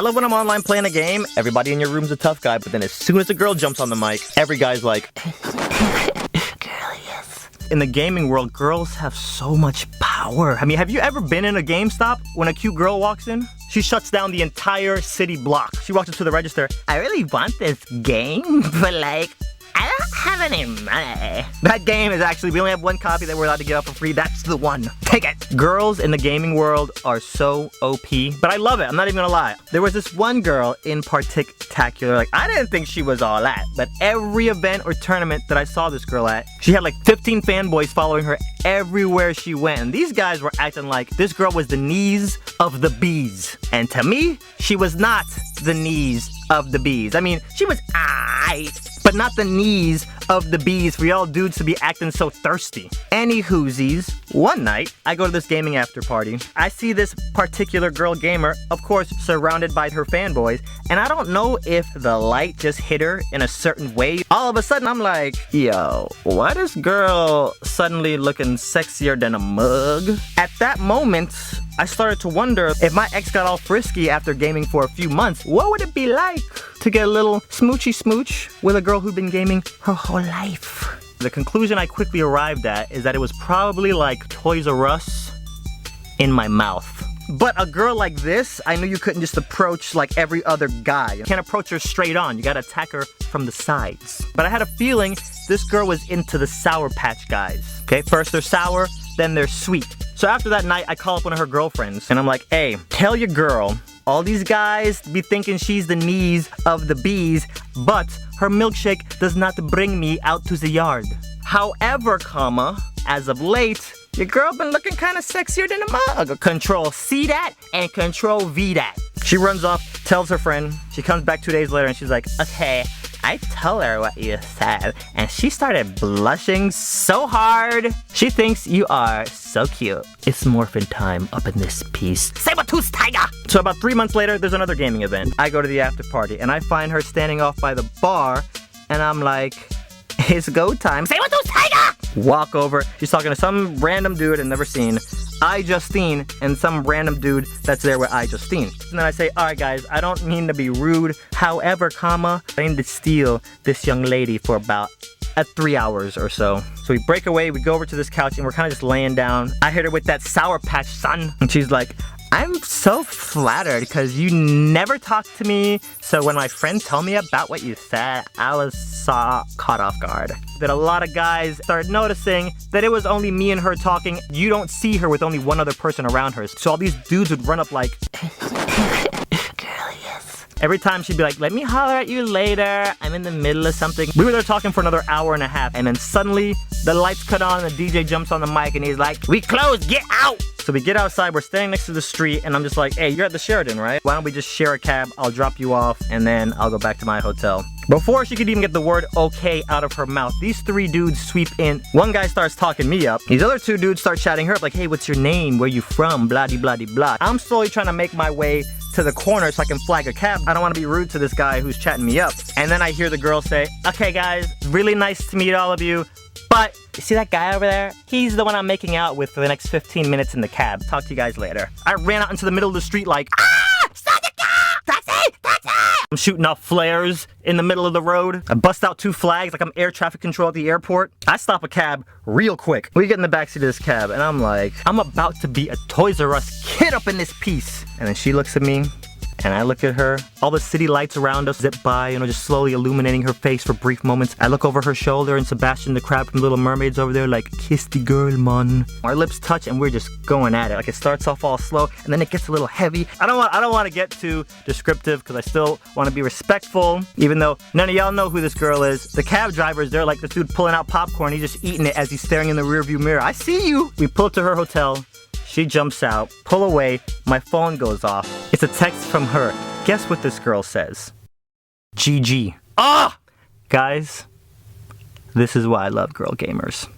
love when I'm online playing a game, everybody in your room's a tough guy, but then as soon as a girl jumps on the mic, every guy's like... In the gaming world, girls have so much power. I mean, have you ever been in a GameStop when a cute girl walks in? She shuts down the entire city block. She walks up to the register. I really want this game, but like, I don't have any money. That game is actually, we only have one copy that we're allowed to give out for free. That's the one. Take it. Girls in the gaming world are so OP, but I love it. I'm not even gonna lie. There was this one girl in particular, like, I didn't think she was all that, but every event or tournament that I saw this girl at, she had like 15 fanboys following her everywhere she went. And these guys were acting like this girl was the knees of the bees. And to me, she was not the knees of the bees. I mean, she was aight, but not the knees of the bees for y'all dudes to be acting so thirsty. Any whoosies, one night, I go to this gaming after party. I see this particular girl gamer, of course, surrounded by her fanboys, and I don't know if the light just hit her in a certain way. All of a sudden, I'm like, yo, why this girl suddenly looking sexier than a mug? At that moment, I started to wonder if my ex got all frisky after gaming for a few months, what would it be like to get a little smoochy smooch with a girl who'd been gaming her whole life? The conclusion I quickly arrived at is that it was probably like Toys R Us in my mouth. But a girl like this, I knew you couldn't just approach like every other guy. You can't approach her straight on, you gotta attack her from the sides. But I had a feeling this girl was into the Sour Patch guys. Okay, first they're sour, then they're sweet. So after that night, I call up one of her girlfriends and I'm like, hey, tell your girl, all these guys be thinking she's the knees of the bees, but her milkshake does not bring me out to the yard. However, as of late, your girl been looking kind of sexier than a mug. Control C that and Control V that. She runs off, tells her friend. She comes back 2 days later and she's like, okay, I told her what you said, and she started blushing so hard. She thinks you are so cute. It's morphin time up in this piece. Saber-tooth tiger! So about 3 months later, there's another gaming event. I go to the after party, and I find her standing off by the bar, and I'm like, it's go time. Saber-tooth tiger! Walk over. She's talking to some random dude I've never seen. I-Justine, and some random dude that's there with I-Justine. And then I say, alright guys, I don't mean to be rude. However, I need to steal this young lady for about 3 hours or so. So we break away, we go over to this couch, and we're kind of just laying down. I hit her with that Sour Patch son. And she's like, I'm so flattered because you never talk to me. So when my friend told me about what you said, I was so caught off guard. That a lot of guys started noticing that it was only me and her talking. You don't see her with only one other person around her. So all these dudes would run up like, every time she'd be like, let me holler at you later. I'm in the middle of something. We were there talking for another hour and a half. And then suddenly the lights cut on and the DJ jumps on the mic and he's like, we closed, get out. So we get outside, we're standing next to the street and I'm just like, hey, you're at the Sheraton, right? Why don't we just share a cab? I'll drop you off and then I'll go back to my hotel. Before she could even get the word okay out of her mouth, these 3 dudes sweep in. One guy starts talking me up. These other 2 dudes start chatting her up like, hey, what's your name? Where you from? Blah-de-blah-de-blah. I'm slowly trying to make my way to the corner so I can flag a cab. I don't want to be rude to this guy who's chatting me up. And then I hear the girl say, okay guys, really nice to meet all of you, but you see that guy over there? He's the one I'm making out with for the next 15 minutes in the cab. Talk to you guys later. I ran out into the middle of the street like, ah! Stop the cab! Taxi! Taxi! I'm shooting off flares in the middle of the road. I bust out 2 flags like I'm air traffic control at the airport. I stop a cab real quick. We get in the backseat of this cab and I'm like, I'm about to be a Toys R Us kid up in this piece. And then she looks at me and I look at her. All the city lights around us zip by, you know, just slowly illuminating her face for brief moments. I look over her shoulder and Sebastian the Crab from Little Mermaid's over there like, kiss the girl, man. Our lips touch and we're just going at it. Like it starts off all slow and then it gets a little heavy. I don't want to get too descriptive because I still want to be respectful, even though none of y'all know who this girl is. The cab driver's there like this dude pulling out popcorn. He's just eating it as he's staring in the rearview mirror. I see you. We pull up to her hotel. She jumps out, pull away, my phone goes off. It's a text from her. Guess what this girl says? GG. Ah! Guys, this is why I love girl gamers.